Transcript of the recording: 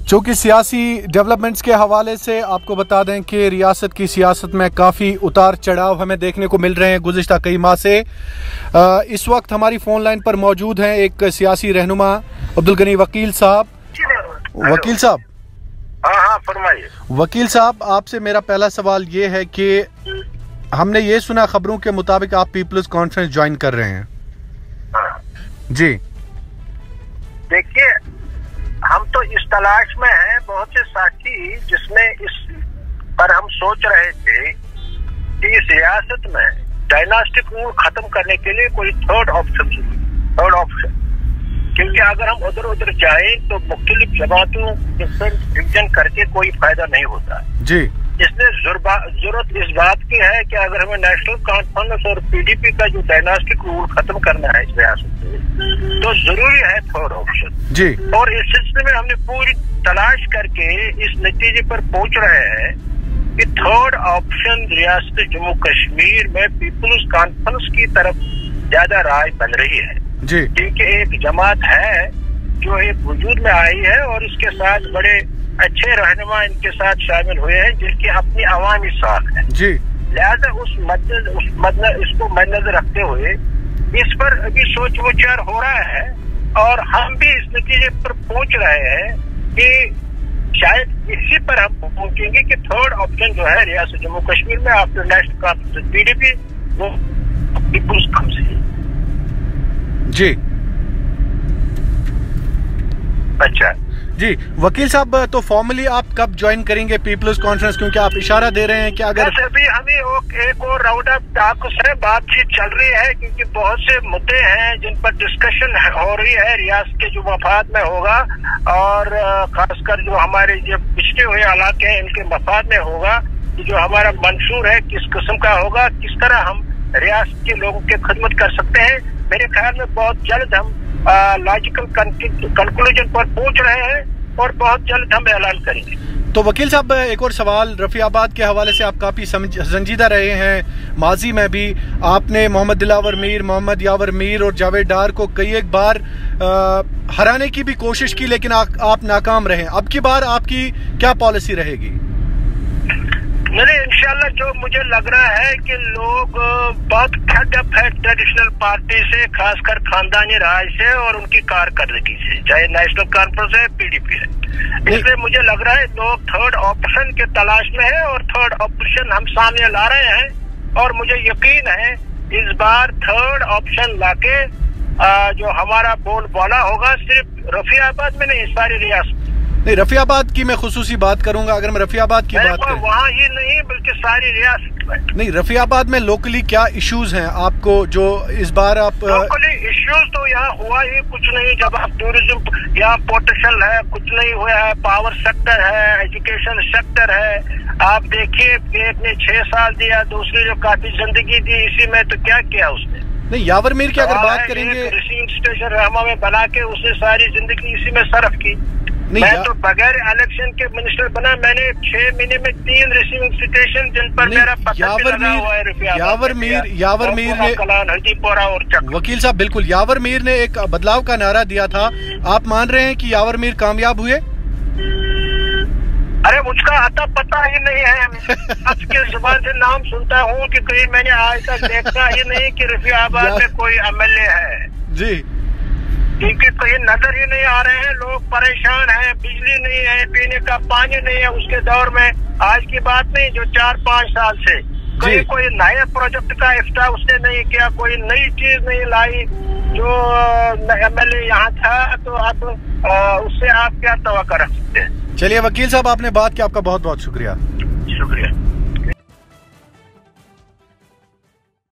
चूँकि सियासी डेवलपमेंट्स के हवाले से आपको बता दें कि रियासत की सियासत में काफ़ी उतार चढ़ाव हमें देखने को मिल रहे हैं गुज़िश्ता कई माह से। इस वक्त हमारी फ़ोन लाइन पर मौजूद हैं एक सियासी रहनुमा अब्दुल गनी वकील साहब। वकील साहब, हाँ फरमाइए। वकील साहब, आपसे मेरा पहला सवाल ये है कि हमने ये सुना खबरों के मुताबिक आप पीपल्स कॉन्फ्रेंस ज्वाइन कर रहे हैं। हाँ। जी, देखिए, हम तो इस तलाश में हैं बहुत से साथी जिसमें इस पर हम सोच रहे थे कि इस रियासत में डायनास्टिक रूल खत्म करने के लिए कोई थर्ड ऑप्शन, क्योंकि अगर हम उधर उधर जाएं तो मुख्तलिफ जमातों डिफरेंट डिवीजन करके कोई फायदा नहीं होता जी। इसलिए जरूरत इस बात की है कि अगर हमें नेशनल कॉन्फ्रेंस और पीडीपी का जो डायनास्टिक रूल खत्म करना है इस रियासत में, तो जरूरी है थर्ड ऑप्शन जी। और इस सिलसिले में हमने पूरी तलाश करके इस नतीजे पर पहुंच रहे हैं कि थर्ड ऑप्शन रियासत जम्मू कश्मीर में पीपल्स कॉन्फ्रेंस की तरफ ज्यादा राय बन रही है जी। क्योंकि एक जमात है जो एक वजूद में आई है और इसके साथ बड़े अच्छे रहनुमा इनके साथ शामिल हुए हैं जिनकी अपनी अवामी साख है जी। लिहाजा इसको मद्देनजर रखते हुए इस पर अभी सोच विचार हो रहा है और हम भी इस नतीजे पर पहुंच रहे हैं कि शायद इसी पर हम पहुंचेंगे कि थर्ड ऑप्शन जो है रियासत जम्मू कश्मीर में आफ्टर नेशनल कॉन्फ्रेंस पीडीपी वो पीपल्स काउंसिल जी। अच्छा जी वकील साहब, तो फॉर्मली आप कब ज्वाइन करेंगे पीपल्स कॉन्फ्रेंस, क्योंकि आप इशारा दे रहे हैं कि अगर अभी हमें एक और राउंड अप से बातचीत चल रही है क्योंकि बहुत से मुद्दे हैं जिन पर डिस्कशन हो रही है रियासत के जो मफाद में होगा और खासकर जो हमारे जो पिछड़े हुए इलाके हैं इनके मफाद में होगा कि जो हमारा मंशूर है किस किस्म का होगा, किस तरह हम रियासत के लोगों की खिदमत कर सकते हैं। मेरे ख्याल में बहुत जल्द हम लॉजिकल कंक्लूजन पर पहुंच रहे हैं और बहुत जल्द हम ऐलान करेंगे। तो वकील साहब, एक और सवाल, रफियाबाद के हवाले से आप काफ़ी संजीदा रहे हैं माजी में भी। आपने मोहम्मद दिलावर मीर, मोहम्मद यावर मीर और जावेद डार को कई एक बार हराने की भी कोशिश की लेकिन आप नाकाम रहे। अब की बार आपकी क्या पॉलिसी रहेगी? नहीं, इंशाल्लाह जो मुझे लग रहा है कि लोग बहुत फेड अप है ट्रेडिशनल पार्टी से, खासकर खानदानी राज से और उनकी कारकर्दगी से, चाहे नेशनल कॉन्फ्रेंस है पीडीपी है। इसलिए मुझे लग रहा है लोग थर्ड ऑप्शन के तलाश में है और थर्ड ऑप्शन हम सामने ला रहे हैं और मुझे यकीन है इस बार थर्ड ऑप्शन लाके जो हमारा बोला होगा सिर्फ रफियाबाद में नहीं सारी रियासत नहीं, रफियाबाद की मैं खुसूसी बात करूंगा। अगर मैं रफियाबाद की बात करूं, वहाँ ही नहीं बल्कि सारी रियासत में। नहीं, रफियाबाद में लोकली क्या इश्यूज हैं आपको जो इस बार आप लोकली इश्यूज तो यहाँ हुआ ही कुछ नहीं। जब आप टूरिज्म यहाँ पोटेंशियल है, कुछ नहीं हुआ है, पावर सेक्टर है, एजुकेशन सेक्टर है। आप देखिए एक ने 6 साल दिया, दूसरी जो काफी जिंदगी दी इसी में, तो क्या किया उसने? नहीं, यावर मीर की अगर बात करेंगे, रिसीविंग स्टेशन रहमा में बना के उसने सारी जिंदगी इसी में सर्फ की। मैं तो बगैर इलेक्शन के मिनिस्टर बना, मैंने 6 महीने में 3 रिसीविंग स्टेशन जिन पर मेरा पता भी लगा हुआ है। यावर मीर ने कलान, हजीपोरा और चक। वकील साहब, बिल्कुल, यावर मीर ने एक बदलाव का नारा दिया था। आप मान रहे हैं कि यावर मीर कामयाब हुए? अरे मुझका आता पता ही नहीं है। आज के जुबान से नाम सुनता हूँ कि कहीं मैंने आज तक देखा ही नहीं कि रफियाबाद में कोई एमएलए है जी, क्योंकि कहीं नजर ही नहीं आ रहे हैं। लोग परेशान हैं, बिजली नहीं है, पीने का पानी नहीं है। उसके दौर में आज की बात नहीं, जो 4-5 साल से कहीं कोई नए प्रोजेक्ट का इफ्ता उसने नहीं किया, कोई नई चीज नहीं लाई। जो एमएलए यहाँ था तो आप उससे आप क्या तवक्को रख सकते हैं? चलिए वकील साहब, आपने बात की, आपका बहुत बहुत शुक्रिया।